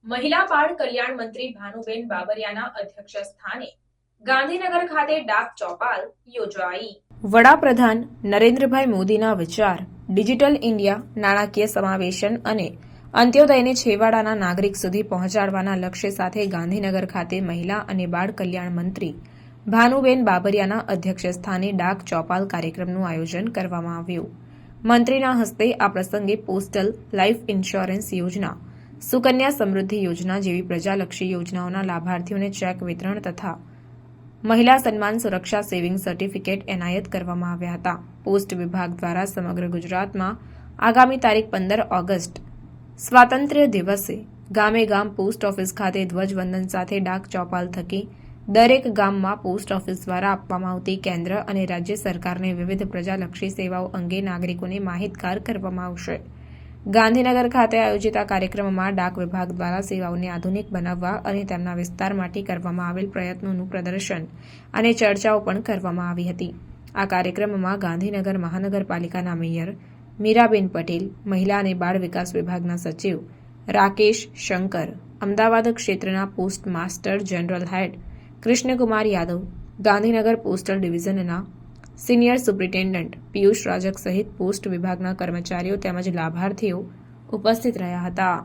મહિલા બાળ કલ્યાણ મંત્રી ભાનુબેન બાબરિયાના અધ્યક્ષસ્થાને ગાંધીનગર ખાતે ડાક ચોપાલ યોજાઈ। વડાપ્રધાન નરેન્દ્રભાઈ મોદીના વિચાર ડિજિટલ ઇન્ડિયા નાણાકીય સમાવેશન અને અંત્યોદયને છેવાડાના નાગરિક સુધી પહોંચાડવાના લક્ષ્ય સાથે ગાંધીનગર ખાતે મહિલા અને બાળ કલ્યાણ મંત્રી ભાનુબેન બાબરિયાના અધ્યક્ષસ્થાને ડાક ચોપાલ કાર્યક્રમનું આયોજન કરવામાં આવ્યું। મંત્રીના હસ્તે આ પ્રસંગે પોસ્ટલ લાઇફ ઇન્સ્યોરન્સ યોજના, સુકન્યા સમૃદ્ધિ યોજના જેવી પ્રજાલક્ષી યોજનાઓના લાભાર્થીઓને ચેક વિતરણ તથા મહિલા સન્માન સુરક્ષા સેવિંગ સર્ટિફિકેટ એનાયત કરવામાં આવ્યા હતા। પોસ્ટ વિભાગ દ્વારા સમગ્ર ગુજરાતમાં આગામી તારીખ 15 ઓગસ્ટ સ્વાતંત્ર્ય દિવસે ગામે ગામ પોસ્ટ ઓફિસ ખાતે ધ્વજવંદન સાથે ડાક ચોપાલ થકી દરેક ગામમાં પોસ્ટ ઓફિસ દ્વારા આપવામાં આવતી કેન્દ્ર અને રાજ્ય સરકારની વિવિધ પ્રજાલક્ષી સેવાઓ અંગે નાગરિકોને માહિતગાર કરવામાં આવશે। ગાંધીનગર ખાતે આયોજિત આ કાર્યક્રમમાં ડાક વિભાગ દ્વારા સેવાઓને આધુનિક બનાવવા અને તેમના વિસ્તાર માટે કરવામાં આવેલ પ્રયત્નોનું પ્રદર્શન અને ચર્ચાઓ પણ કરવામાં આવી હતી। આ કાર્યક્રમમાં ગાંધીનગર મહાનગરપાલિકાના મેયર મીરાબેન પટેલ, મહિલા અને બાળ વિકાસ વિભાગના સચિવ રાકેશ શંકર, અમદાવાદ ક્ષેત્રના post master general head Krishnakumar Yadav, Gandhinagar postal ડિવિઝનના સિનિયર સુપ્રિન્ટેન્ડન્ટ પિયુષ રાજક સહિત પોસ્ટ વિભાગના કર્મચારીઓ તેમજ લાભાર્થીઓ ઉપસ્થિત રહ્યા હતા।